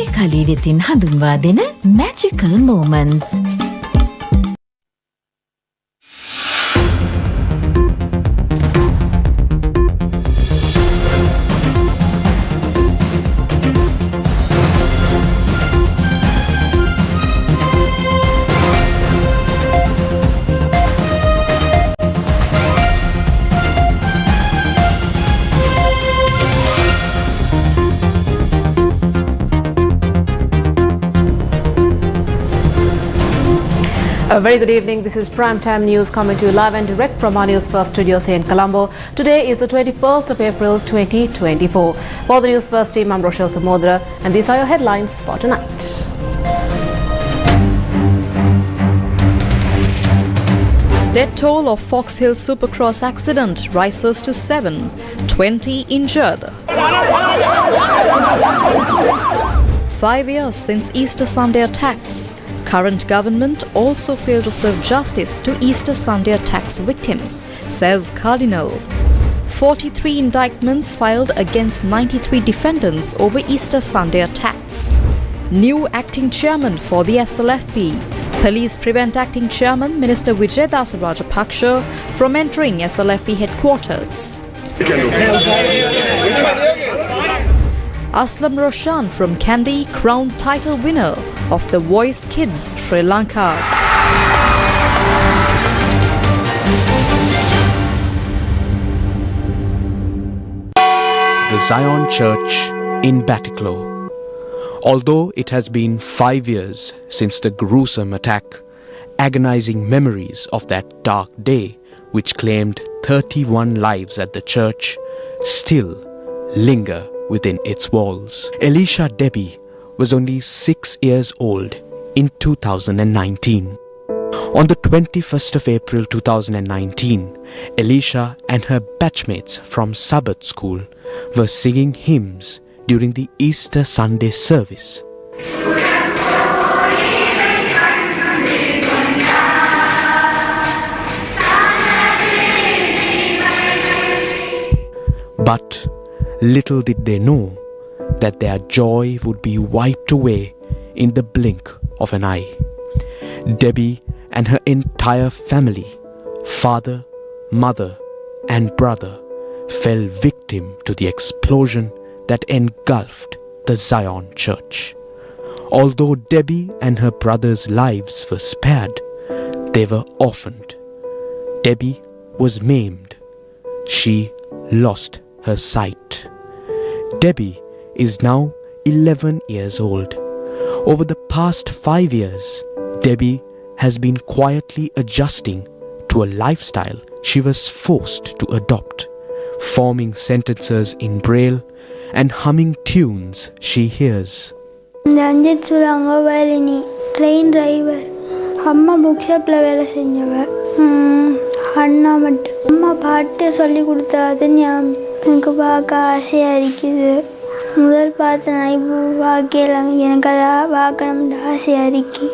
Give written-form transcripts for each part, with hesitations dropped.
අපි කලීරිතින් හඳුන්වා දෙන magical moments. A very good evening. This is Primetime News coming to you live and direct from our Newsfirst studios here in Colombo. Today is the 21st of April 2024. For the Newsfirst team, I'm Rochelle Thamodra, and these are your headlines for tonight. Death toll of Fox Hill Supercross accident rises to 7, 20 injured. 5 years since Easter Sunday attacks. Current government also failed to serve justice to Easter Sunday attacks victims, says Cardinal. 43 indictments filed against 93 defendants over Easter Sunday attacks. New acting chairman for the SLFP. Police prevent acting chairman Minister Vijayadasa Rajapaksa from entering SLFP headquarters. Aslam Roshan from Kandy crowned title winner of The Voice Kids Sri Lanka. The Zion Church in Batticaloa. Although it has been 5 years since the gruesome attack, agonizing memories of that dark day which claimed 31 lives at the church still linger within its walls. Elisha Debbie was only 6 years old in 2019. On the 21st of April 2019, Elisha and her batchmates from Sabbath school were singing hymns during the Easter Sunday service. But little did they know that their joy would be wiped away in the blink of an eye. Debbie and her entire family, father, mother, and brother, fell victim to the explosion that engulfed the Zion Church. Although Debbie and her brother's lives were spared, they were orphaned. Debbie was maimed. She lost her sight. Debbie is now 11 years old. Over the past 5 years, Debbie has been quietly adjusting to a lifestyle she was forced to adopt, forming sentences in Braille and humming tunes she hears. Ranjit Suranga Valini, train driver. Amma bookshop la vela senjava. Anna mattu. Amma பாட்டு சொல்லி கொடுத்தாது ஞாபகம். எனக்கு பார்க்க ஆசையாக இருக்குது. முதல் பார்த்து நான் இப்போ பார்க்கலாம். எனக்கு அதை பார்க்கணும்னு ஆசையாக இருக்கு.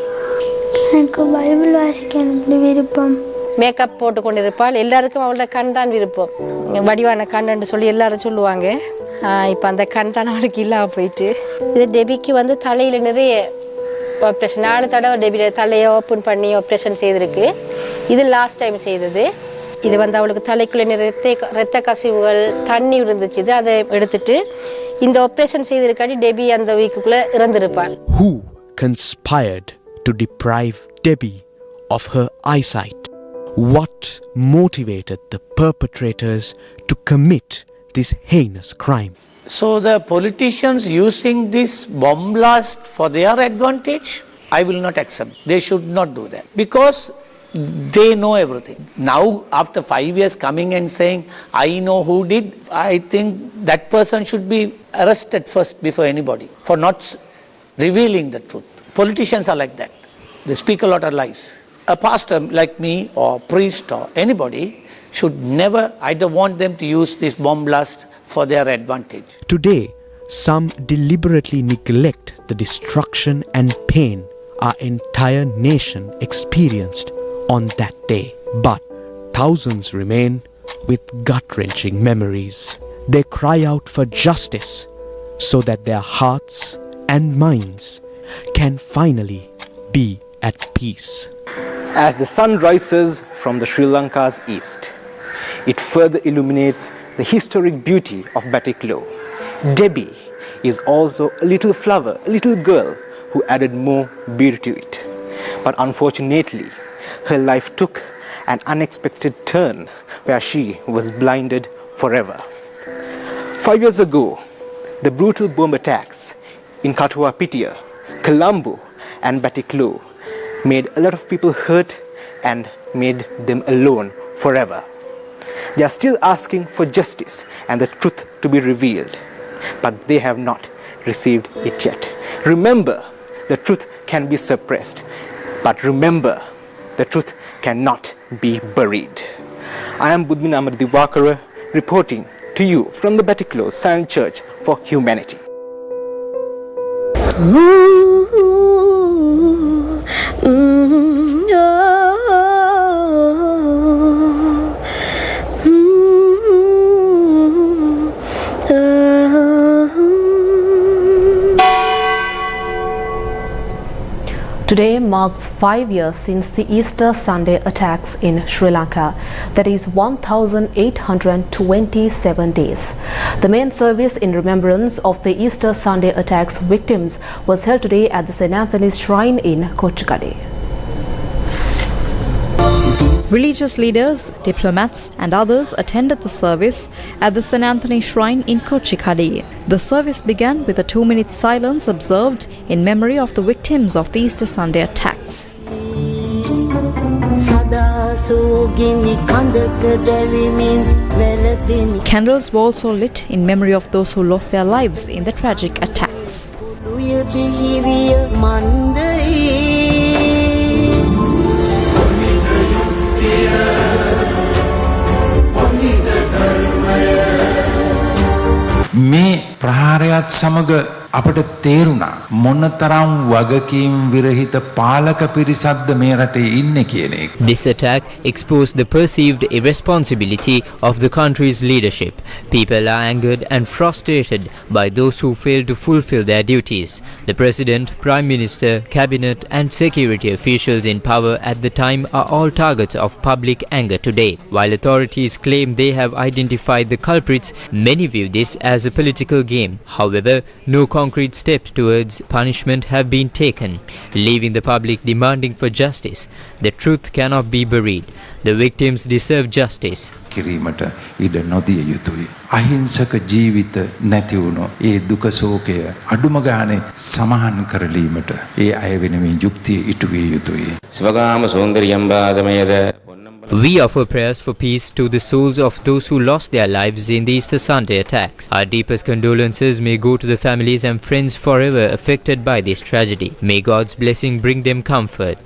எனக்கு பைபிள் வாசிக்கணும்னு விருப்பம். மேக்கப் போட்டு கொண்டிருப்பாள். எல்லாருக்கும் அவளோட கண் தான் விருப்பம். வடிவான கண்ணுன்னு சொல்லி எல்லாரும் சொல்லுவாங்க. இப்போ அந்த கண் தான் அவளுக்கு இல்லாமல் போயிட்டு. இது டெபிக்கு வந்து தலையில் நிறைய ஆப்ரேஷன் 4 தடவை டெபியோட தலையை ஓப்பன் பண்ணி ஆப்ரேஷன் செய்திருக்கு. இது லாஸ்ட் டைம் செய்தது. இது வந்து அவளுக்கு தலைக்குள்ளே இரத்த கசிவுகள் தண்ணி இருந்துச்சு. அதை எடுத்துட்டு இந்த ஆப்ரேஷன் செய்திருக்காடி டெபி அந்த வீக்குள்ளே இறந்திருப்பாள். Who conspired to deprive Debbie of her eyesight? What motivated the perpetrators to commit this heinous crime? So the politicians using this bomb blast for their advantage, I will not accept. They should not do that because they know everything. Now after 5 years coming and saying, I know who did, I think that person should be arrested first before anybody for not revealing the truth. Politicians are like that. They speak a lot of lies. A pastor like me or priest or anybody should never, I don't want them to use this bomb blast for their advantage. Today, some deliberately neglect the destruction and pain our entire nation experienced on that day. But thousands remain with gut-wrenching memories. They cry out for justice so that their hearts and minds can finally be at peace. As the sun rises from the Sri Lanka's east, it further illuminates the historic beauty of Batticaloa. Debbie is also a little flower, a little girl who added more beauty to it. But unfortunately, her life took an unexpected turn where she was blinded forever. 5 years ago, the brutal bomb attacks in Katua Pitia, Colombo and Batticaloa made a lot of people hurt and made them alone forever. They are still asking for justice and the truth to be revealed, but they have not received it yet. Remember, the truth can be suppressed, but remember, the truth cannot be buried. I am Budmin Amar Divakara reporting to you from the Batticaloa Silent Church for Humanity. Today marks 5 years since the Easter Sunday attacks in Sri Lanka, that is 1,827 days. The main service in remembrance of the Easter Sunday attacks victims was held today at the St. Anthony's Shrine in Kochikade. Religious leaders, diplomats and others attended the service at the St. Anthony Shrine in Kochikade. The service began with a 2-minute silence observed in memory of the victims of the Easter Sunday attacks. Candles were also lit in memory of those who lost their lives in the tragic attacks. මේ ප්‍රහාරයත් සමග අපට තේරුණා මොනතරම් වගකීම් විරහිත පාලක පිරිසක්ද මේ රටේ ඉන්නේ කියන එක. This attack exposed the perceived irresponsibility of the country's leadership. People are angered and frustrated by those who fail to fulfill their duties. The President, Prime Minister, Cabinet and security officials in power at the time are all targets of public anger today. While authorities claim they have identified the culprits, many view this as a political game. However, no concrete steps towards punishment have been taken, leaving the public demanding for justice. The truth cannot be buried. The victims deserve justice. කිරීමට ඉඩ නොදිය යුතුයි. අහිංසක ජීවිත නැති වුණු ඒ දුක සෝකය අඩුම ගානේ සමාහන් කරලීමට ඒ අය වෙනුවෙන් යුක්තිය ඉටු විය යුතුයි. ස්වගාම සෞන්දර්යම්බාදමයද We offer prayers for peace to the souls of those who lost their lives in the Easter Sunday attacks. Our deepest condolences may go to the families and friends forever affected by this tragedy. May God's blessing bring them comfort.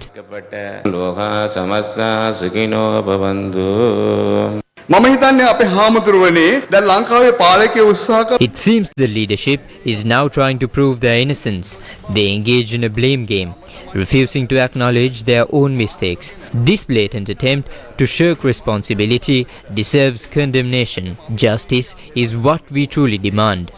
It seems the leadership is now trying to prove their innocence. They engage in a blame game, refusing to acknowledge their own mistakes. This blatant attempt to shirk responsibility deserves condemnation. Justice is what we truly demand.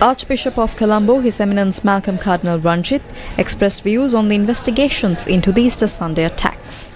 Archbishop of Colombo, His Eminence Malcolm Cardinal Ranjit, expressed views on the investigations into the Easter Sunday attacks.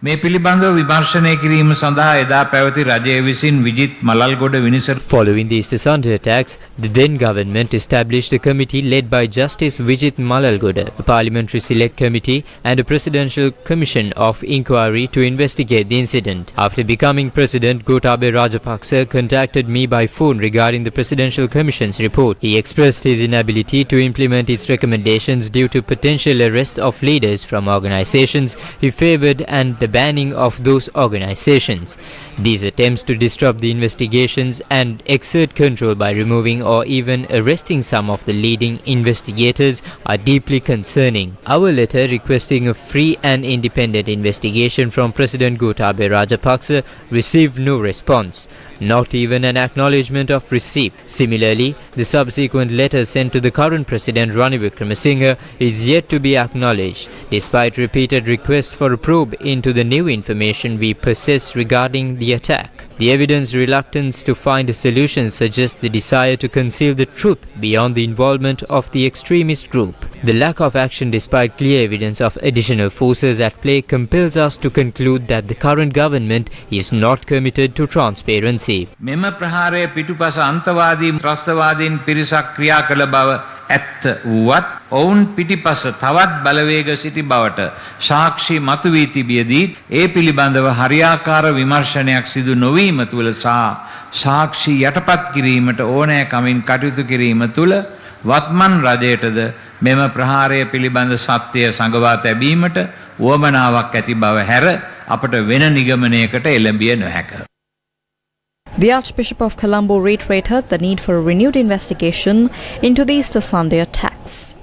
මේ පිළිබඳව විමර්ශනය කිරීම සඳහා එදා පැවති රජය විසින් Vijith Malalgoda විනිසර. Following the Easter Sunday attacks, the then government established a committee led by Justice Vijit Malalgoda, a parliamentary select committee and a presidential commission of inquiry to investigate the incident. After becoming president, Gotabaya Rajapaksa contacted me by phone regarding the presidential commission's report. He expressed his inability to implement its recommendations due to potential arrest of leaders from organizations he favored and the banning of those organizations. These attempts to disrupt the investigations and exert control by removing or even arresting some of the leading investigators are deeply concerning. Our letter requesting a free and independent investigation from President Gotabaya Rajapaksa received no response. not even an acknowledgement of receipt. Similarly, the subsequent letter sent to the current President Ranil Wickremesinghe is yet to be acknowledged, despite repeated requests for a probe into the new information we possess regarding the attack. The evidence reluctance to find a solution suggests the desire to conceal the truth beyond the involvement of the extremist group. The lack of action despite clear evidence of additional forces at play compels us to conclude that the current government is not committed to transparency. මෙම ප්‍රහාරය පිටුපස අන්තවාදී ත්‍රස්තවාදීන් පිරිසක් ක්‍රියා කළ බව ඇත්ත වුවත් ඔවුන් පිටිපස තවත් බලවේග සිටි බවට සාක්ෂි මතුවී තිබියදී ඒ පිළිබඳව හරියාකාර විමර්ශනයක් සිදු නොවීම තුළ සාක්ෂි යටපත් කිරීමට ඕනෑකමින් කටයුතු කිරීම තුළ වත්මන් රජයටද මෙම ප්‍රහාරය පිළිබඳ සත්‍යය සඟවා තැබීමට වුවමනාවක් ඇති බව හැර අපට වෙන නිගමනයකට එළඹිය නොහැක. The Archbishop of Colombo reiterated the need for a renewed investigation into the Easter Sunday attacks.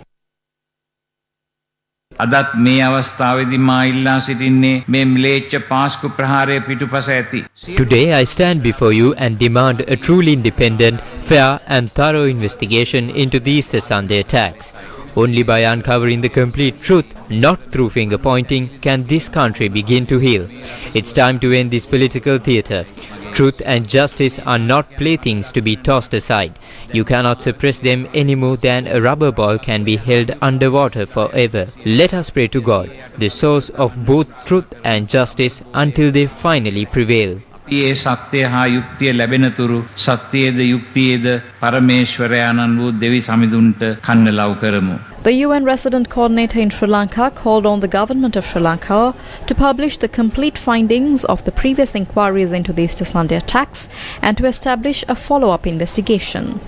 අදත් මේ අවස්ථාවේදී මා ඉල්ලා සිටින්නේ මේ ම්ලේච්ඡ පාස්කු ප්‍රහාරය පිටුපස ඇති. Today I stand before you and demand a truly independent, fair and thorough investigation into the Easter Sunday attacks. Only by uncovering the complete truth, not through finger pointing, can this country begin to heal. It's time to end this political theatre. Truth and justice are not playthings to be tossed aside. You cannot suppress them any more than a rubber ball can be held underwater forever. Let us pray to God, the source of both truth and justice, until they finally prevail. ඒ සත්‍යය හා යුක්තිය ලැබෙනතුරු සත්‍යයේද යුක්තියේද පරමේශ්වරයාණන් වූ දෙවි සමිඳුන්ට කන්න love කරමු. The UN resident coordinator in Sri Lanka called on the government of Sri Lanka to publish the complete findings of the previous inquiries into the Easter Sunday attacks and to establish a follow-up investigation.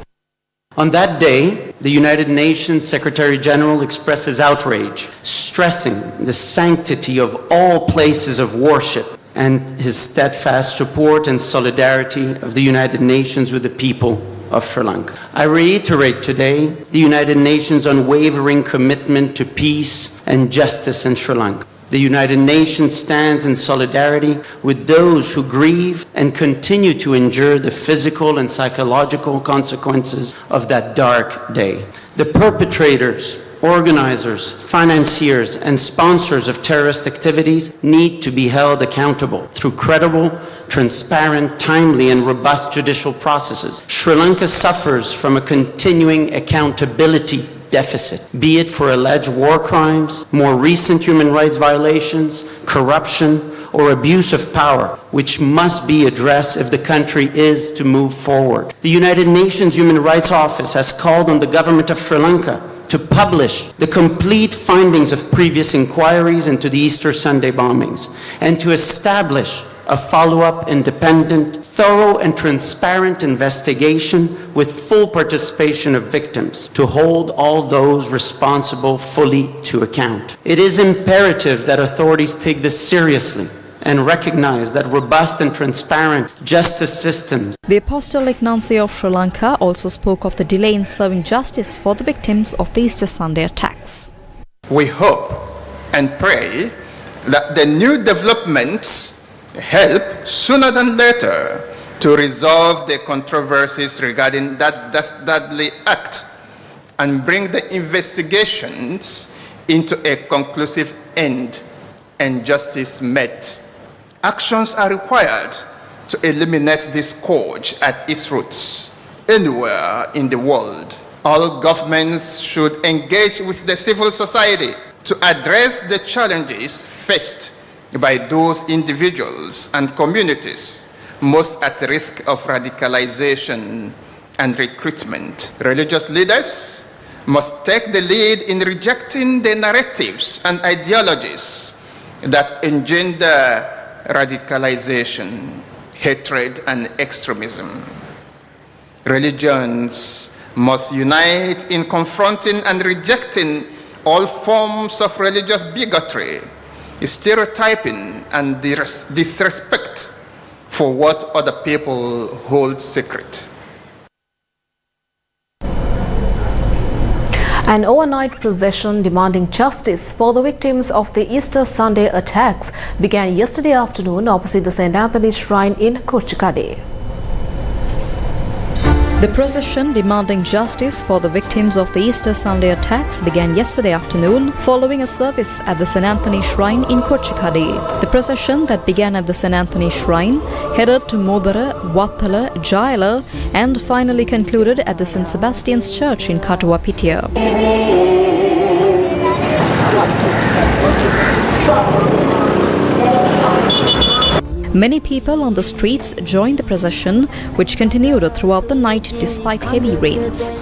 On that day, the United Nations Secretary General expressed his outrage, stressing the sanctity of all places of worship and his steadfast support and solidarity of the United Nations with the people of Sri Lanka. I reiterate today the United Nations' unwavering commitment to peace and justice in Sri Lanka. The United Nations stands in solidarity with those who grieve and continue to endure the physical and psychological consequences of that dark day. The perpetrators, organizers, financiers, and sponsors of terrorist activities need to be held accountable through credible, transparent, timely, and robust judicial processes. Sri Lanka suffers from a continuing accountability deficit, be it for alleged war crimes, more recent human rights violations, corruption, or abuse of power, which must be addressed if the country is to move forward. The United Nations Human Rights Office has called on the government of Sri Lanka to publish the complete findings of previous inquiries into the Easter Sunday bombings and to establish a follow-up, independent, thorough and transparent investigation with full participation of victims to hold all those responsible fully to account. It is imperative that authorities take this seriously and recognize that robust and transparent justice systems. The Apostolic Nuncio of Sri Lanka also spoke of the delay in serving justice for the victims of the Easter Sunday attacks. We hope and pray that the new developments help sooner than later to resolve the controversies regarding that deadly act and bring the investigations into a conclusive end and justice met. Actions are required to eliminate this scourge at its roots anywhere in the world. All governments should engage with the civil society to address the challenges faced by those individuals and communities most at risk of radicalization and recruitment. Religious leaders must take the lead in rejecting the narratives and ideologies that engender radicalization, hatred, and extremism. Religions must unite in confronting and rejecting all forms of religious bigotry, stereotyping, and disrespect for what other people hold sacred. An overnight procession demanding justice for the victims of the Easter Sunday attacks began yesterday afternoon opposite the St. Anthony's Shrine in Kochikade. The procession demanding justice for the victims of the Easter Sunday attacks began yesterday afternoon following a service at the St. Anthony Shrine in Kochikade. The procession that began at the St. Anthony Shrine headed to Modara, Wappala, Jayala and finally concluded at the St. Sebastian's Church in Katuwapitia. Many people on the streets joined the procession, which continued throughout the night despite heavy rains.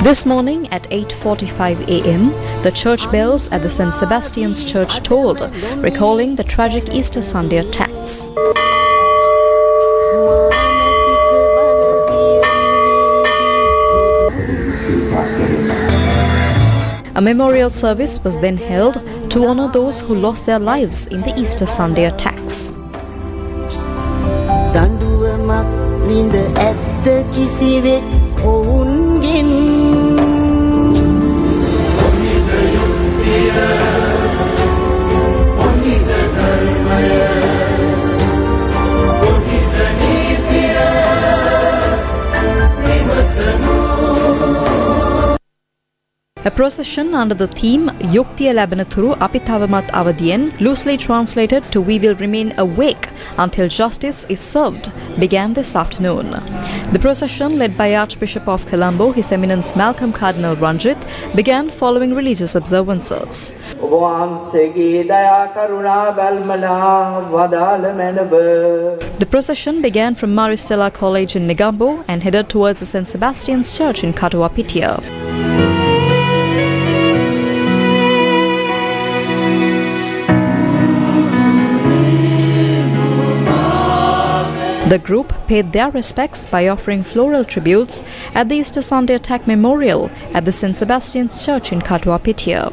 This morning at 8:45 a.m., the church bells at the St. Sebastian's Church tolled, recalling the tragic Easter Sunday attacks. A memorial service was then held to honor those who lost their lives in the Easter Sunday attacks. A procession under the theme Yuktiya Labanaturu Apitavamat Avadiyen, loosely translated to We Will Remain Awake Until Justice is Served, began this afternoon. The procession, led by Archbishop of Colombo, His Eminence Malcolm Cardinal Ranjit, began following religious observances. The procession began from Maristella College in Negombo and headed towards the St. Sebastian's Church in Katuwapitia. The group paid their respects by offering floral tributes at the Easter Sunday Attack Memorial at the St. Sebastian's Church in Katuwapitia.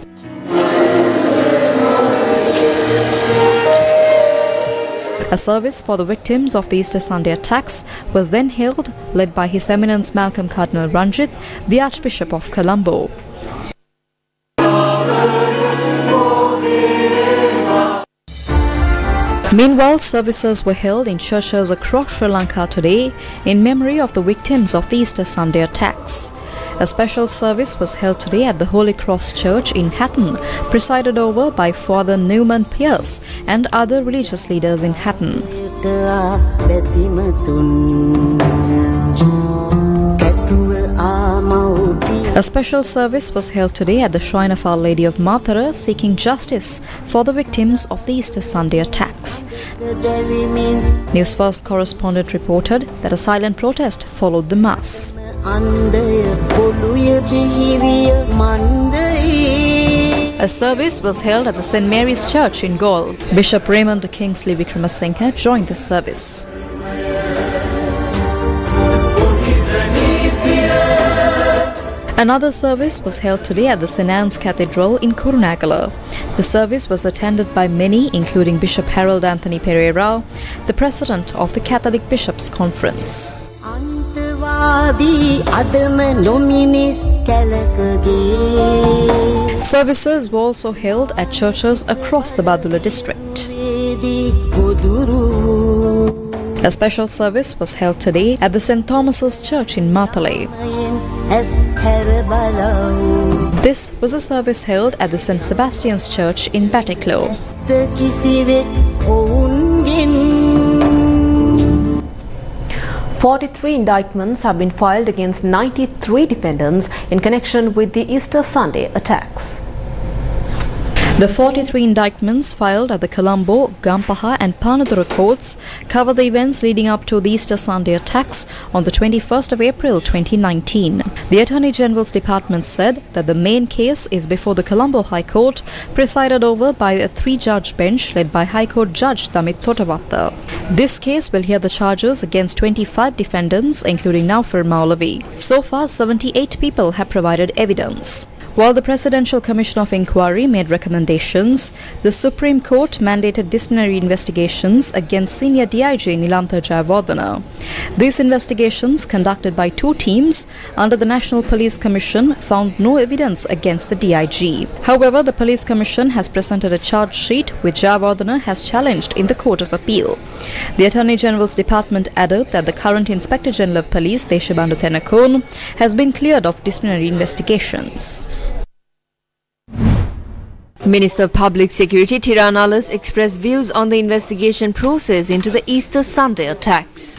A service for the victims of the Easter Sunday attacks was then held, led by His Eminence Malcolm Cardinal Ranjit, the Archbishop of Colombo. Meanwhile, services were held in churches across Sri Lanka today in memory of the victims of the Easter Sunday attacks. A special service was held today at the Holy Cross Church in Hatton, presided over by Father Newman Pierce and other religious leaders in Hatton. A special service was held today at the Shrine of Our Lady of Mathura, seeking justice for the victims of the Easter Sunday attacks. Newsfirst correspondent reported that a silent protest followed the Mass. A service was held at the St. Mary's Church in Gaul. Bishop Raymond Kingsley Vikramasinghe joined the service. Another service was held today at the St. Anne's Cathedral in Kurunagala. The service was attended by many, including Bishop Harold Anthony Pereira, the president of the Catholic Bishops' Conference. Services were also held at churches across the Badula district. A special service was held today at the St. Thomas's Church in Matale. This was a service held at the St. Sebastian's Church in Batticlow. 43 indictments have been filed against 93 defendants in connection with the Easter Sunday attacks. The 43 indictments filed at the Colombo, Gampaha and Panadura courts cover the events leading up to the Easter Sunday attacks on the 21st of April 2019. The Attorney General's Department said that the main case is before the Colombo High Court, presided over by a 3-judge bench led by High Court Judge Tamit Thotavatta. This case will hear the charges against 25 defendants, including Newsfirst Maulavi. So far, 78 people have provided evidence. While the Presidential Commission of Inquiry made recommendations, the Supreme Court mandated disciplinary investigations against senior DIG Nilantha Jayawardena. These investigations, conducted by 2 teams under the National Police Commission, found no evidence against the DIG. However, the Police Commission has presented a charge sheet which Jayawardena has challenged in the Court of Appeal. The Attorney General's Department added that the current Inspector General of Police, Deshabandu Tenakon, has been cleared of disciplinary investigations. Minister of Public Security Tiranalas expressed views on the investigation process into the Easter Sunday attacks.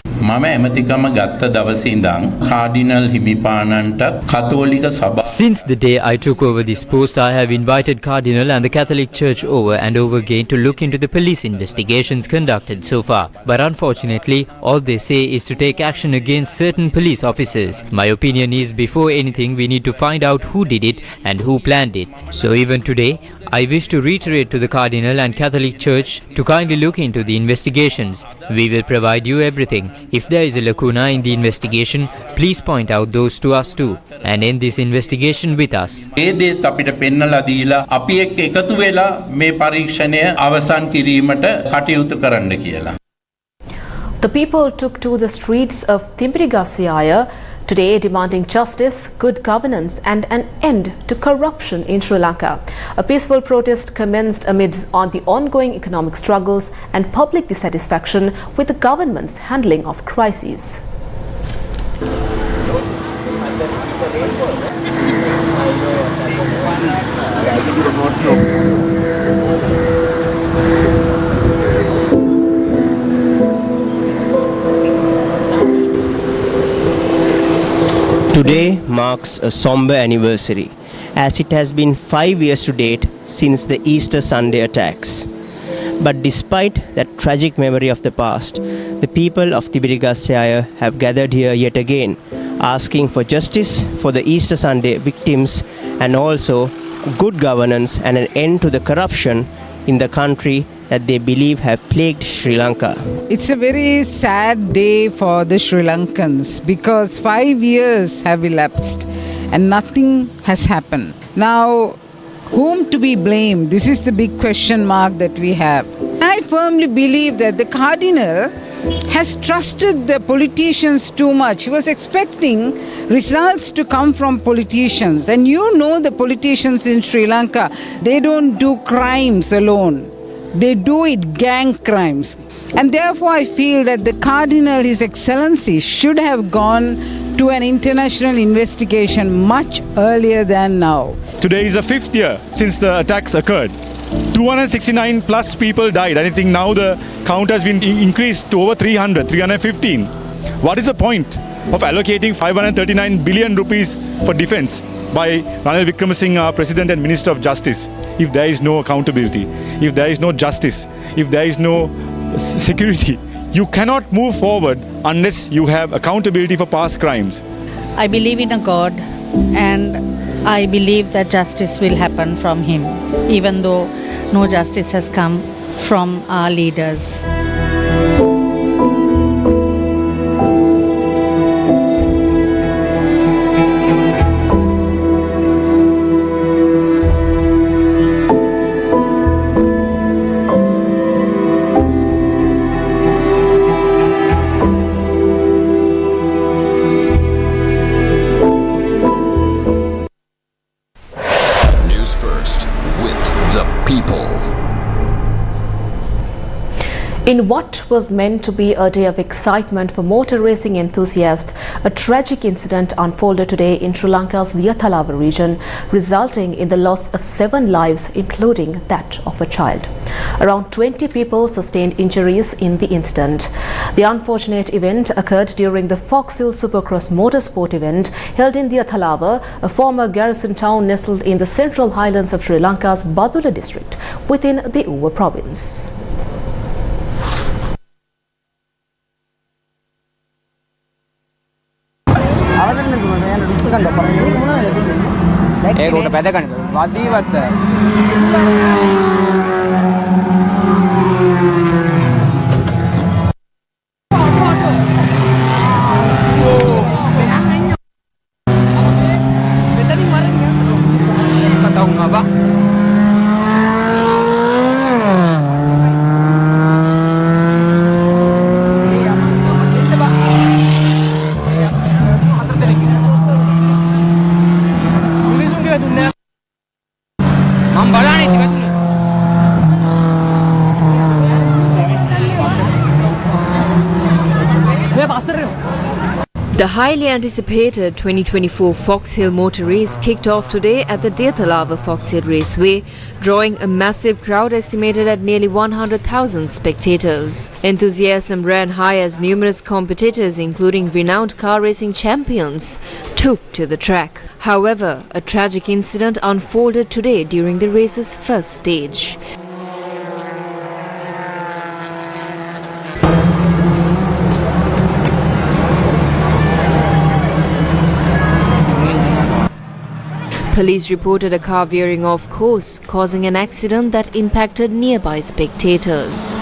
Since the day I took over this post, I have invited Cardinal and the Catholic Church over and over again to look into the police investigations conducted so far. But unfortunately, all they say is to take action against certain police officers. My opinion is, before anything, we need to find out who did it and who planned it. So even today, I wish to reiterate to the Cardinal and Catholic Church to kindly look into the investigations. We will provide you everything. If there is a lacuna in the investigation, please point out those to us too and end this investigation with us. The people took to the streets of Thimpirigasyaya today demanding justice, good governance and an end to corruption in Sri Lanka. A peaceful protest commenced amidst the ongoing economic struggles and public dissatisfaction with the government's handling of crises. Today marks a somber anniversary, as it has been 5 years to date since the Easter Sunday attacks. But despite that tragic memory of the past, the people of Thimpirigasyaya have gathered here yet again, asking for justice for the Easter Sunday victims and also good governance and an end to the corruption in the country that they believe have plagued Sri Lanka. It's a very sad day for the Sri Lankans because 5 years have elapsed and nothing has happened. Now, whom to be blamed? This is the big question mark that we have. I firmly believe that the Cardinal has trusted the politicians too much. He was expecting results to come from politicians. And you know the politicians in Sri Lanka, they don't do crimes alone. They do it gang crimes. And therefore I feel that the Cardinal, His Excellency, should have gone to an international investigation much earlier than now. Today is the 5th year since the attacks occurred. 269 plus people died. I think now the count has been increased to over 315. What is the point of allocating 539 billion rupees for defense by Ranil Wickremesinghe, our President and Minister of Justice, if there is no accountability, if there is no justice, if there is no security? You cannot move forward unless you have accountability for past crimes. I believe in a God and I believe that justice will happen from Him, even though no justice has come from our leaders. In what was meant to be a day of excitement for motor racing enthusiasts, a tragic incident unfolded today in Sri Lanka's Diathalava region, resulting in the loss of 7 lives, including that of a child. Around 20 people sustained injuries in the incident. The unfortunate event occurred during the Fox Hill Supercross motorsport event held in Diathalava, a former garrison town nestled in the central highlands of Sri Lanka's Badula district within the Uva province. The highly anticipated 2024 Fox Hill Motor Race kicked off today at the Diathalava Fox Hill Raceway, drawing a massive crowd estimated at nearly 100,000 spectators. Enthusiasm ran high as numerous competitors, including renowned car racing champions, took to the track. However, a tragic incident unfolded today during the race's first stage. Police reported a car veering off course, causing an accident that impacted nearby spectators.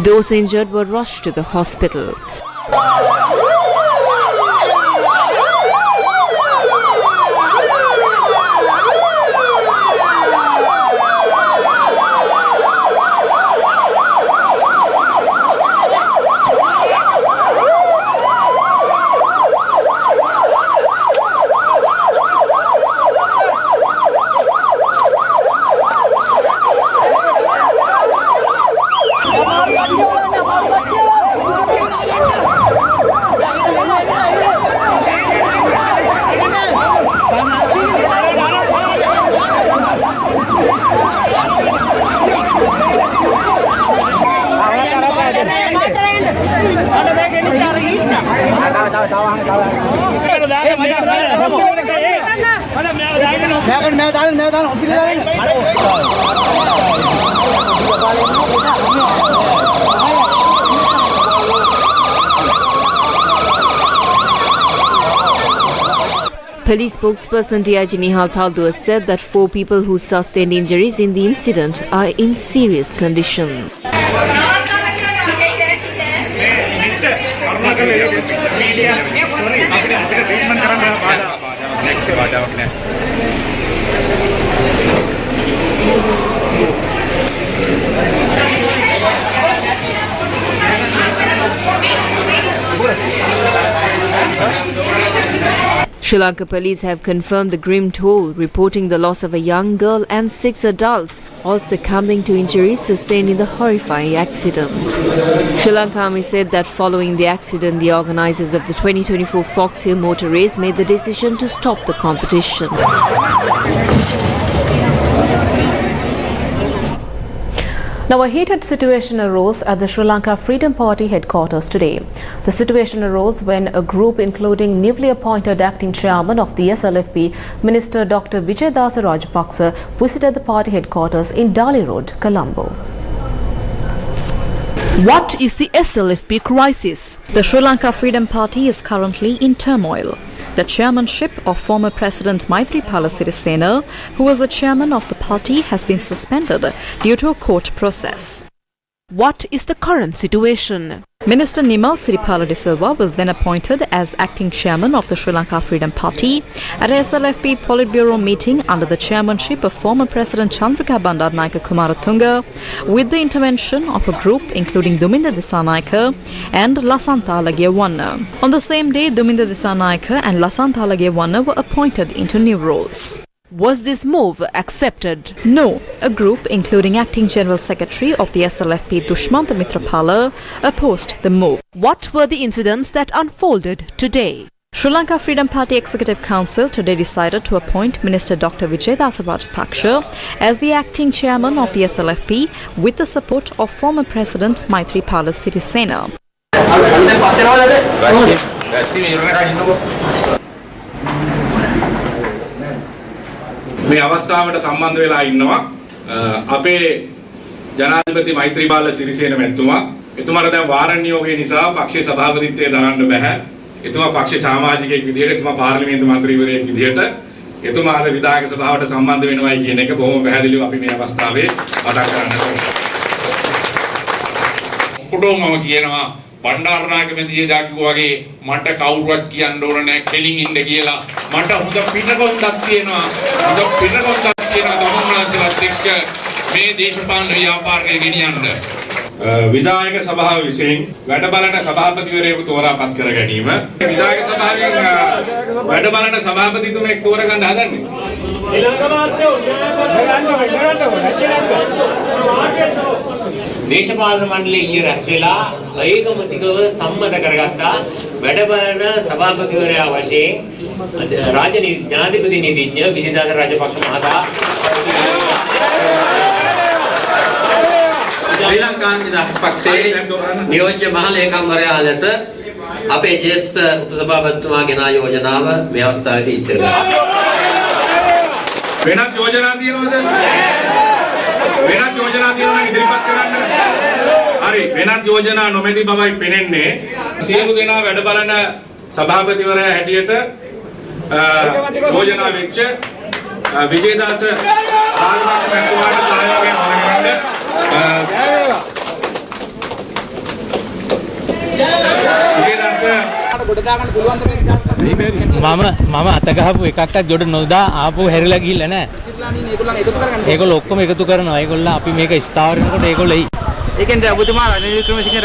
Those injured were rushed to the hospital. Police spokesperson DIG Nihal Thaldua said that 4 people who sustained injuries in the incident are in serious condition. Sri Lanka police have confirmed the grim toll, reporting the loss of a young girl and 6 adults, all succumbing to injuries sustained in the horrifying accident. Sri Lanka Army said that following the accident, the organisers of the 2024 Fox Hill Motor Race made the decision to stop the competition. Now, a heated situation arose at the Sri Lanka Freedom Party headquarters today. The situation arose when a group including newly appointed acting chairman of the SLFP, Minister Dr. Vijayadasa Rajapaksa, visited the party headquarters in Dali Road, Colombo. What is the SLFP crisis? The Sri Lanka Freedom Party is currently in turmoil. the chairmanship of former President Maithripala Sirisena, who was the chairman of the party, has been suspended due to a court process. What is the current situation? Minister Nimal Siripala de Silva was then appointed as acting chairman of the Sri Lanka Freedom Party at a SLFP Politburo meeting under the chairmanship of former President Chandrika Bandaranaike Kumaratunga, with the intervention of a group including Duminda Disanaike and Lasantha Alagiyawanna. On the same day, Duminda Disanaike and Lasantha Alagiyawanna were appointed into new roles. Was this move accepted? No. A group, including Acting General Secretary of the SLFP Dushmanta Mitrapala, opposed the move. What were the incidents that unfolded today? Sri Lanka Freedom Party Executive Council today decided to appoint Minister Dr. Vijayadasa Rajapaksa as the acting chairman of the SLFP with the support of former President Maithripala Sirisena. මේ අවස්ථාවට සම්බන්ධ වෙලා ඉන්නවා අපේ ජනාධිපති මෛත්‍රීපාල සිරිසේන මැතිතුමා. එතුමාට දැන් වාරණ නියෝගය නිසා පක්ෂයේ සභාපතිත්වය දරන්න බෑ. එතුමා පක්ෂ සමාජිකයෙක් විදිහට, එතුමා පාර්ලිමේන්තු මන්ත්‍රීවරයෙක් විදිහට එතුමා අද විධායක සභාවට සම්බන්ධ වෙනවයි කියන එක බොහොම පැහැදිලිව අපි මේ අවස්ථාවේ මතක් කරන්න ඕනේ. ඔක්කොටම මම කියනවා බණ්ඩාරනායක මෙදියේ වගේ මට කවුරුවත් කියන්න ඕන නැහැ කෙලින් ඉන්න කියලා. මට හොඳ පිටකොන්දක් තියෙනවා. හොඳ පිටකොන්දක් තියෙනවා ගමන්වාසීලාත් එක්ක මේ දේශපාලන ව්‍යාපාරය ගෙනියන්න. විධායක සභාව විසින් වැඩ බලන සභාපතිවරයෙකු තෝරාපත් කර ගැනීම. විධායක සභාවෙන් වැඩ බලන සභාපතිතුමෙක් තෝරගන්න හදන්නේ. දේශපාලන මණ්ඩලයේ ඊයේ රැස් වෙලා ඒකමතිකව සම්මත කරගත්තා වැඩ බලන සභාපතිවරයා වශයෙන් ජනාධිපති නීතිඥ විජේදාස රාජපක්ෂ මහතා ශ්‍රී ලංකා නිදහස් පක්ෂයේ නියෝජ්‍ය මහලේකම්වරයා ලෙස අපේ ජ්‍යෙෂ්ඨ උපසභාපතිතුමා ගෙන යෝජනාව මේ අවස්ථාවේදී ඉස්තර කරනවා. වෙනත් යෝජනා තියෙනවද? වෙනත් යෝජනා තියෙනවා නම් ඉදිරිපත් කරන්න. හරි, වෙනත් යෝජනා නොමැති බවයි පෙනෙන්නේ. සියලු දෙනා වැඩ බලන සභාපතිවරයා හැටියට යෝජනා වෙච්ච විජේදාස රාජපක්ෂ මැතිතුමාට සහයෝගය වළඳන්න. මම අත ගහපු එකක්වත් ගොඩ නොදා ආපහු හැරිලා ගිහිල්ලා නැහැ. ඒගොල්ලෝ ඔක්කොම එකතු කරනවා. ඒගොල්ලෝ අපි මේක ස්ථාවර වෙනකොට ඒගොල්ලෝ එයි. ඒ කියන්නේ ඔබතුමා රනිල් වික්‍රමසිංහ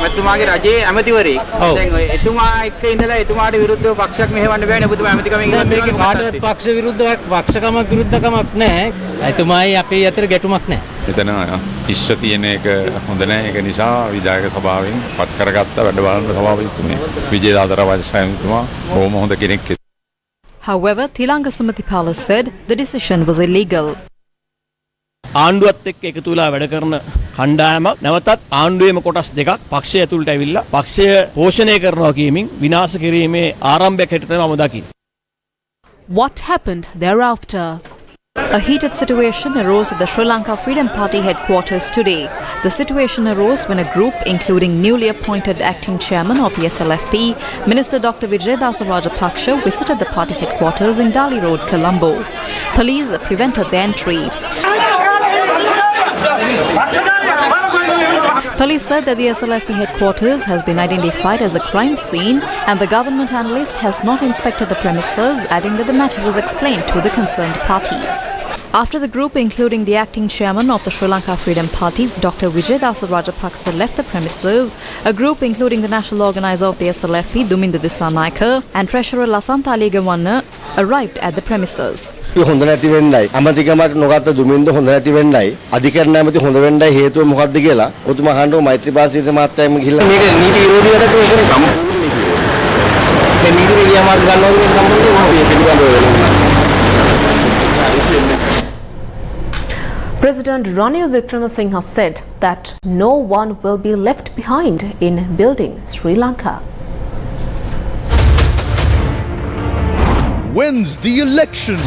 මැතිතුමාගේ රජයේ ඇමතිවරයෙක්. දැන් ඔය එතුමා එක්ක ඉඳලා එතුමාට විරුද්ධව පක්ෂයක් මෙහෙවන්න බෑනේ. ඔබතුමා ඇමතිකමෙන් ඉඳලා මේකේ කාටවත් පක්ෂ විරුද්ධවක් පක්ෂකමක් විරුද්ධකමක් නැහැ. එතුමායි අපේ අතර ගැටුමක් නැහැ. එතන ඉස්ස තියෙන එක හොඳ නැහැ. ඒක නිසා විධායක සභාවෙන් පත් කරගත්ත වැඩ බලන සභාපතිතුමා විජේදාස රාජපක්ෂතුමා බොහොම හොඳ කෙනෙක්. However, Thilanga Sumathipala said the decision was illegal. ආණ්ඩුවත් එක්ක එකතු වෙලා වැඩ කරන කණ්ඩායමක් නැවතත් ආණ්ඩුවේම කොටස් දෙකක් පක්ෂය ඇතුළට ඇවිල්ලා පක්ෂය පෝෂණය කරනවා කියමින් විනාශ කිරීමේ ආරම්භයක් හැටියට තමයි මම දකින්නේ. What happened thereafter? A heated situation arose at the Sri Lanka Freedom Party headquarters today. The situation arose when a group, including newly appointed acting chairman of the SLFP, Minister Dr. Vijayadasa Rajapaksa, visited the party headquarters in Dali Road, Colombo. Police prevented the entry. Police said that the SLFP headquarters has been identified as a crime scene and the government analyst has not inspected the premises, adding that the matter was explained to the concerned parties. After the group, including the acting chairman of the Sri Lanka Freedom Party, Dr. Vijayadasa Rajapaksa, left the premises, a group including the national organizer of the SLFP, Duminda Disanaike, and treasurer Lasantha Alagiyawanna arrived at the premises. හොඳ නැති වෙන්නයි අමතිකමක් නොගත්ත දුමින්ද හොඳ නැති වෙන්නයි අධිකරණ ඇමති හොඳ වෙන්නයි හේතුව මොකක්ද කියලා ඔතුමා අහන්න මෛත්‍රීපාල සිරිසේන මහත්තයාම ගිහිල්ලා මේක නීති විරෝධී වැඩක් නෙවෙයි සම්පූර්ණ මේ නීති විද්‍යාමාර්ග ගන්නවා කියන සම්බන්ධව මොකද President Ranil Wickremesinghe said that no one will be left behind in building Sri Lanka. When's the election?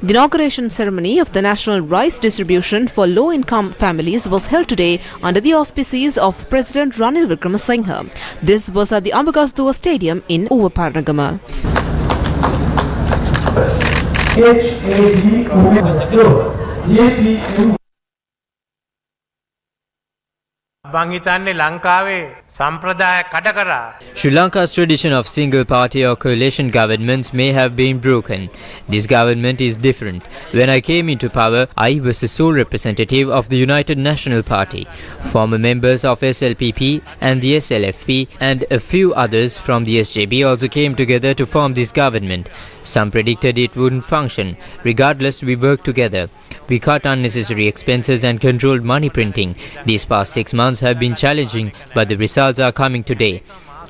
The inauguration ceremony of the national rice distribution for low-income families was held today under the auspices of President Ranil Wickremesinghe. This was at the Ambagasthua Stadium in Uvaparnagama. Sri Lanka's tradition of single party or coalition governments may have been broken. This government is different. When I came into power, I was the sole representative of the United National Party. Former members of SLPP and the SLFP and a few others from the SJB also came together to form this government. Some predicted it wouldn't function. Regardless, we worked together. We cut unnecessary expenses and controlled money printing. These past 6 months have been challenging, but the results are coming today.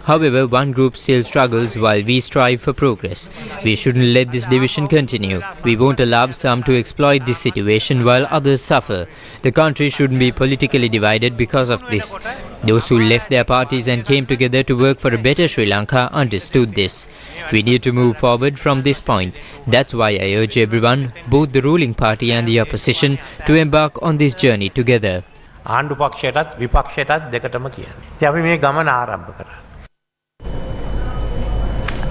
However, one group still struggles while we strive for progress. We shouldn't let this division continue. We won't allow some to exploit this situation while others suffer. The country shouldn't be politically divided because of this. Those who left their parties and came together to work for a better Sri Lanka understood this. We need to move forward from this point. That's why I urge everyone, both the ruling party and the opposition, to embark on this journey together. ආණ්ඩු පක්ෂයටත් විපක්ෂයටත් දෙකටම කියන්නේ. ඉතින් අපි මේ ගමන ආරම්භ කරා.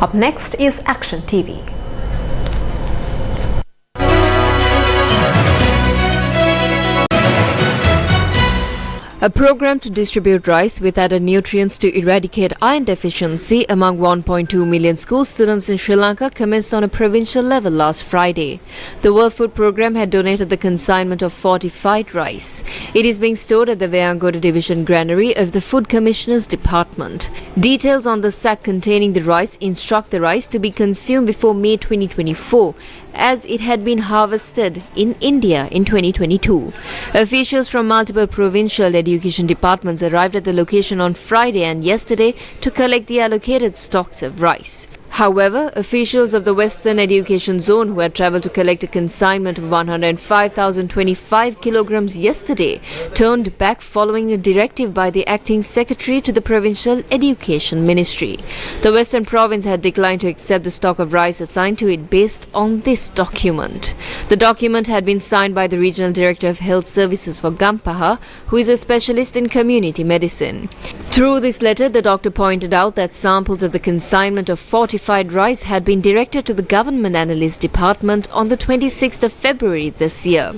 Up next is Action TV. A program to distribute rice with added nutrients to eradicate iron deficiency among 1.2 million school students in Sri Lanka commenced on a provincial level last Friday. The World Food Programme had donated the consignment of fortified rice. It is being stored at the Veyangoda Division Granary of the Food Commissioner's Department. Details on the sack containing the rice instruct the rice to be consumed before May 2024, as it had been harvested in India in 2022. Officials from multiple provincial education departments arrived at the location on Friday and yesterday to collect the allocated stocks of rice. However, officials of the Western Education Zone who had travelled to collect a consignment of 105,025 kilograms yesterday turned back following a directive by the acting secretary to the Provincial Education Ministry. The Western Province had declined to accept the stock of rice assigned to it based on this document. The document had been signed by the Regional Director of Health Services for Gampaha, who is a specialist in community medicine. Through this letter, the doctor pointed out that samples of the consignment of fortified rice had been directed to the Government Analyst Department on the 26th of February this year.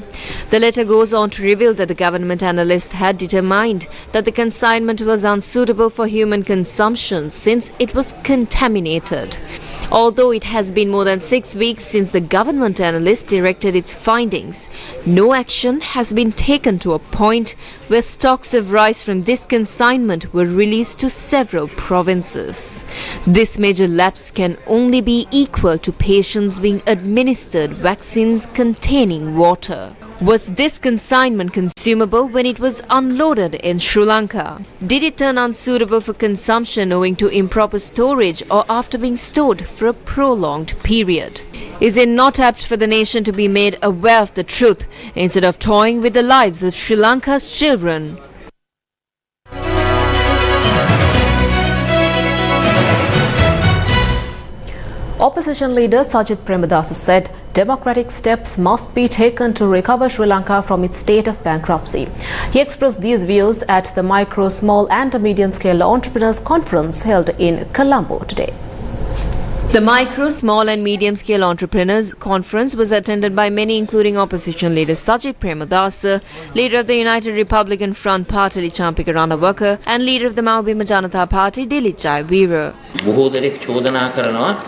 The letter goes on to reveal that the government analyst had determined that the consignment was unsuitable for human consumption since it was contaminated. Although it has been more than 6 weeks since the government analyst directed its findings, no action has been taken to a point where stocks of rice from this consignment were released to several provinces. This major lapse can only be equal to patients being administered vaccines containing water. Was this consignment consumable when it was unloaded in Sri Lanka? Did it turn unsuitable for consumption owing to improper storage or after being stored for a prolonged period? Is it not apt for the nation to be made aware of the truth instead of toying with the lives of Sri Lanka's children? Opposition leader Sajith Premadasa said democratic steps must be taken to recover Sri Lanka from its state of bankruptcy. He expressed these views at the Micro, Small and Medium Scale Entrepreneurs Conference held in Colombo today. The Micro, Small and Medium Scale Entrepreneurs Conference was attended by many including opposition leader Sajith Premadasa, leader of the United Republican Front Party Champika Ranawaka and leader of the Maubima Janata Party Dilip Jayawira.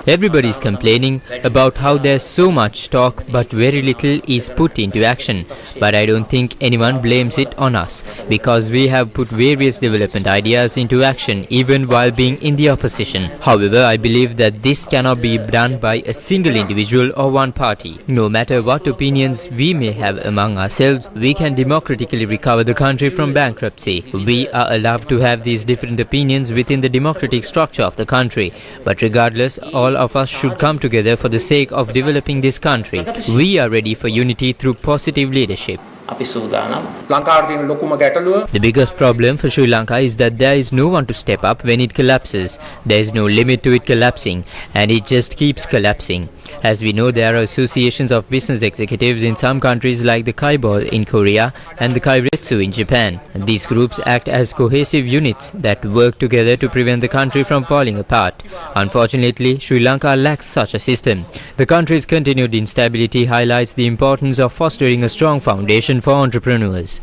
Everybody is complaining about how there's so much talk but very little is put into action. But I don't think anyone blames it on us because we have put various development ideas into action even while being in the opposition. However, I believe that this cannot be done by a single individual or one party. No matter what opinions we may have among ourselves, we can democratically recover the country from bankruptcy. We are allowed to have these different opinions within the democratic structure of the country. But regardless, all of us should come together for the sake of developing this country. We are ready for unity through positive leadership. අපි සූදානම්. ලංකාවට තියෙන ලොකුම ගැටලුව The biggest problem for Sri Lanka is that there is no one to step up when it collapses. There is no limit to it collapsing, and it just keeps collapsing. As we know, there are associations of business executives in some countries like the Kaibol in Korea and the Kairetsu in Japan. These groups act as cohesive units that work together to prevent the country from falling apart. Unfortunately, Sri Lanka lacks such a system. The country's continued instability highlights the importance of fostering a strong foundation for entrepreneurs.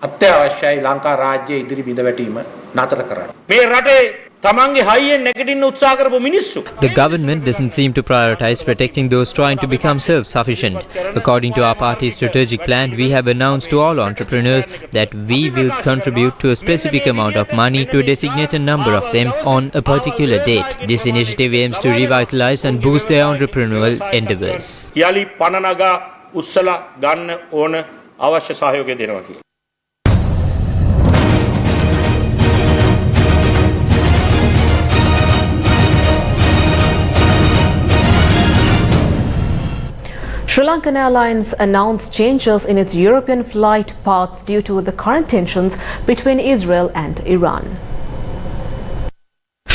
අත්‍යවශ්‍යයි Lanka රාජ්‍ය ඉදිරි බිඳ වැටීම නතර කරන්න. මේ රටේ තමන්ගේ හයියෙන් නැගිටින්න උත්සාහ කරපු මිනිස්සු. The government doesn't seem to prioritize protecting those trying to become self-sufficient. According to our party's strategic plan, we have announced to all entrepreneurs that we will contribute to a specific amount of money to a designated number of them on a particular date. This initiative aims to revitalize and boost their entrepreneurial endeavors. යලි පනනගා උත්සලා ගන්න ඕන අවශ්‍ය සහයෝගය දෙනවා කියලා. Sri Lankan Airlines announced changes in its European flight paths due to the current tensions between Israel and Iran.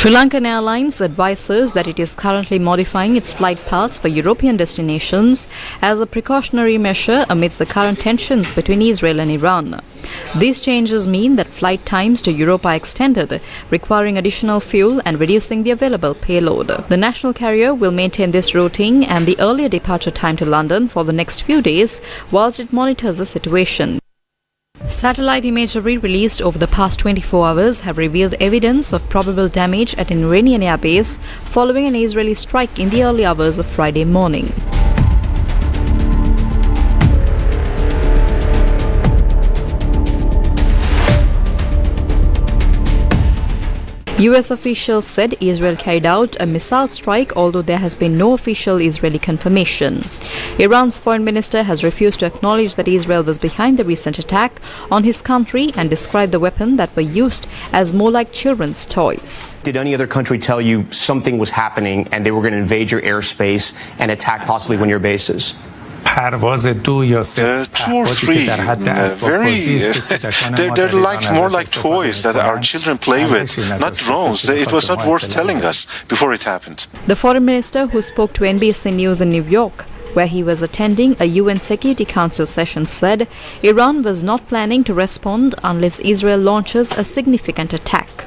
Sri Lankan Airlines advises that it is currently modifying its flight paths for European destinations as a precautionary measure amidst the current tensions between Israel and Iran. These changes mean that flight times to Europe are extended, requiring additional fuel and reducing the available payload. The national carrier will maintain this routing and the earlier departure time to London for the next few days whilst it monitors the situation. Satellite imagery released over the past 24 hours have revealed evidence of probable damage at an Iranian airbase following an Israeli strike in the early hours of Friday morning. US officials said Israel carried out a missile strike, although there has been no official Israeli confirmation. Iran's foreign minister has refused to acknowledge that Israel was behind the recent attack on his country and described the weapon that were used as more like children's toys. Did any other country tell you something was happening and they were going to invade your airspace and attack possibly one of your bases? Two or three, they're like more like toys that our children play with, not drones. It was not worth telling us before it happened. The foreign minister, who spoke to NBC News in New York, where he was attending a UN Security Council session, said Iran was not planning to respond unless Israel launches a significant attack.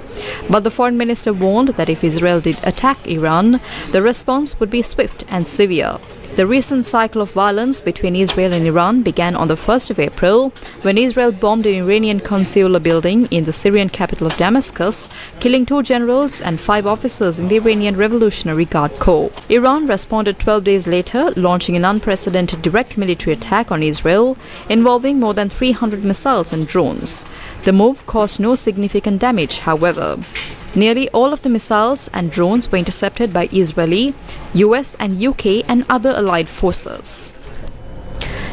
But the foreign minister warned that if Israel did attack Iran, the response would be swift and severe. The recent cycle of violence between Israel and Iran began on the 1st of April when Israel bombed an Iranian consular building in the Syrian capital of Damascus, killing 2 generals and 5 officers in the Iranian Revolutionary Guard Corps. Iran responded 12 days later, launching an unprecedented direct military attack on Israel involving more than 300 missiles and drones. The move caused no significant damage, however. Nearly all of the missiles and drones were intercepted by Israeli, US and UK and other allied forces.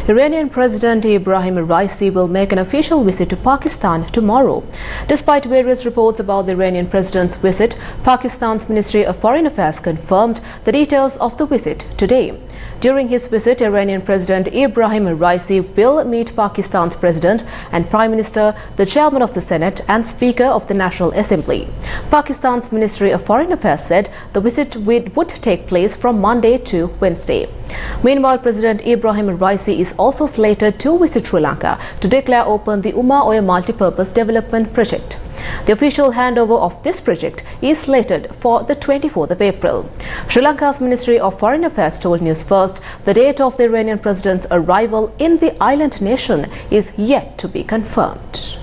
Iranian President Ibrahim Raisi will make an official visit to Pakistan tomorrow. Despite various reports about the Iranian president's visit, Pakistan's Ministry of Foreign Affairs confirmed the details of the visit today. During his visit, Iranian President Ibrahim Raisi will meet Pakistan's President and Prime Minister, the Chairman of the Senate and Speaker of the National Assembly. Pakistan's Ministry of Foreign Affairs said the visit would take place from Monday to Wednesday. Meanwhile, President Ibrahim Raisi is also slated to visit Sri Lanka to declare open the Uma Oya Multipurpose Development Project. The official handover of this project is slated for the 24th of April. Sri Lanka's Ministry of Foreign Affairs told Newsfirst the date of the Iranian president's arrival in the island nation is yet to be confirmed.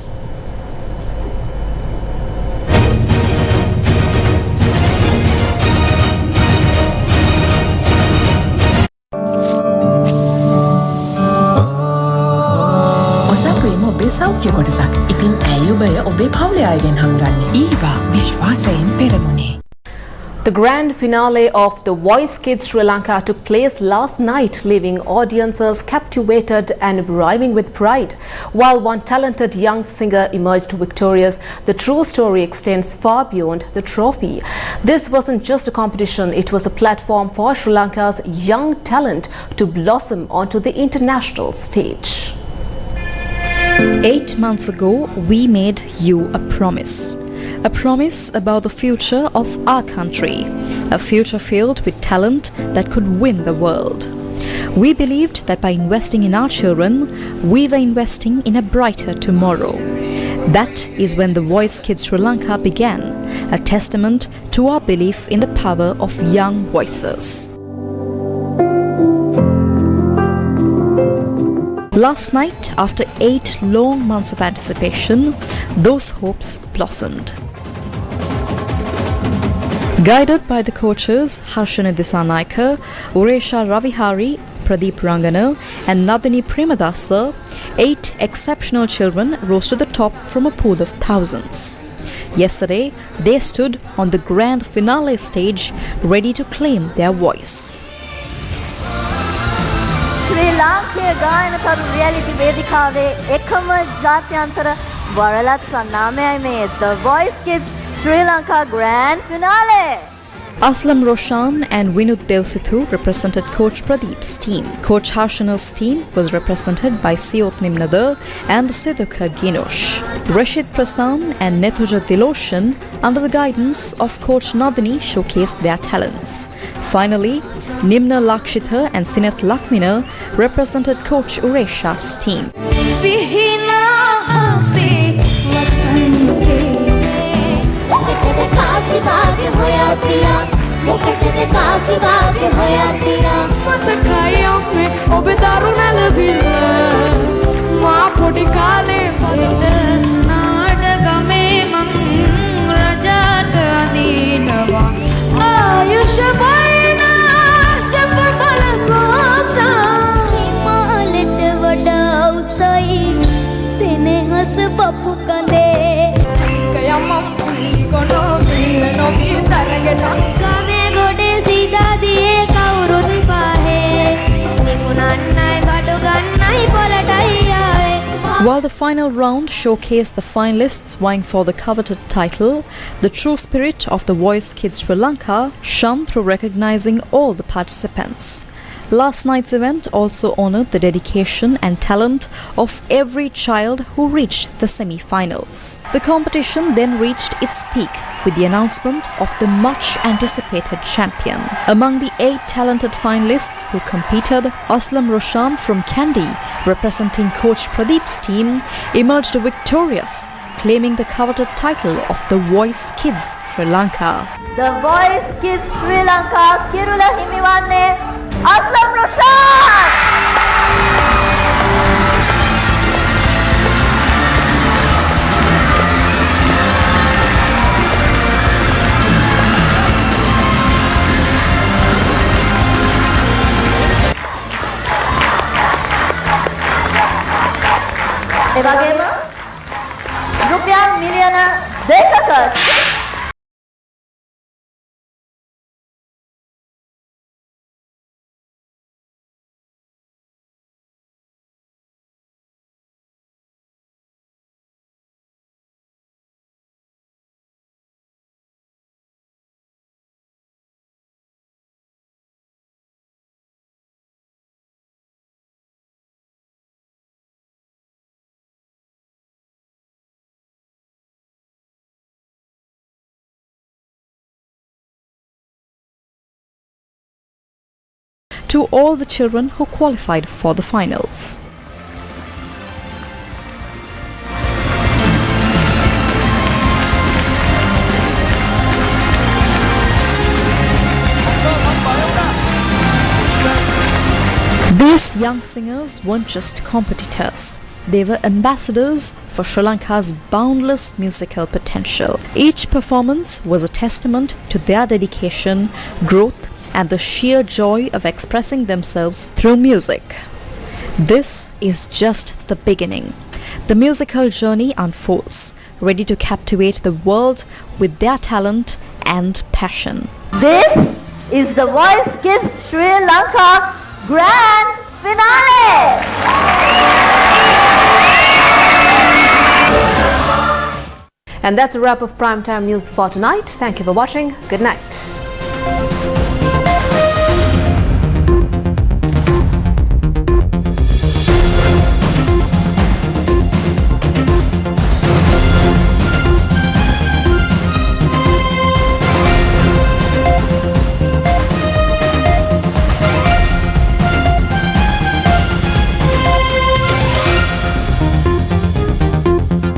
සෞඛ්‍ය කොටසක්. ඉතින් ඇයි ඔබ ඔබේ පවුලේ අයගෙන් හංගන්නේ? ඊවා විශ්වාසයෙන් පෙරමුණේ. The grand finale of The Voice Kids Sri Lanka took place last night, leaving audiences captivated and brimming with pride. While one talented young singer emerged victorious, the true story extends far beyond the trophy. This wasn't just a competition, it was a platform for Sri Lanka's young talent to blossom onto the international stage. 8 months ago, we made you a promise. A promise about the future of our country. A future filled with talent that could win the world. We believed that by investing in our children, we were investing in a brighter tomorrow. That is when the Voice Kids Sri Lanka began, a testament to our belief in the power of young voices. Last night, after 8 long months of anticipation, those hopes blossomed. Guided by the coaches Harshana Disanaika, Uresha Ravihari, Pradeep Rangana and Nadini Premadasa, 8 exceptional children rose to the top from a pool of thousands. Yesterday, they stood on the grand finale stage, ready to claim their voice. ශ්‍රී ලාංකීය ගායනකරු reality වේදිකාවේ එකම ජාත්‍යන්තර වරලත් සන්නාමයයි මේ The Voice Kids Sri Lanka Grand Finale. Aslam Roshan and Vinod Devsithu represented Coach Pradeep's team. Coach Harshana's team was represented by Siot Nimnadar and Sidhuka Ginosh. Rashid Prasan and Nethuja Diloshan, under the guidance of Coach Nadini, showcased their talents. Finally, Nimna Lakshitha and Sinath Lakmina represented Coach Uresha's team. While the final round showcased the finalists vying for the coveted title, the true spirit of the Voice Kids Sri Lanka shone through recognizing all the participants. Last night's event also honored the dedication and talent of every child who reached the semi-finals. The competition then reached its peak with the announcement of the much-anticipated champion. Among the 8 talented finalists who competed, Aslam Roshan from Kandy, representing Coach Pradeep's team, emerged victorious, claiming the coveted title of the Voice Kids Sri Lanka. The Voice Kids Sri Lanka Kirula Himiwanne Aslam Roshan! එවැගේම රුපියල් මිලියන 2ක to all the children who qualified for the finals. These young singers weren't just competitors. They were ambassadors for Sri Lanka's boundless musical potential. Each performance was a testament to their dedication, growth, and the sheer joy of expressing themselves through music. This is just the beginning. The musical journey unfolds, ready to captivate the world with their talent and passion. This is the Voice Kids Sri Lanka Grand Finale! And that's a wrap of Primetime News for tonight. Thank you for watching. Good night.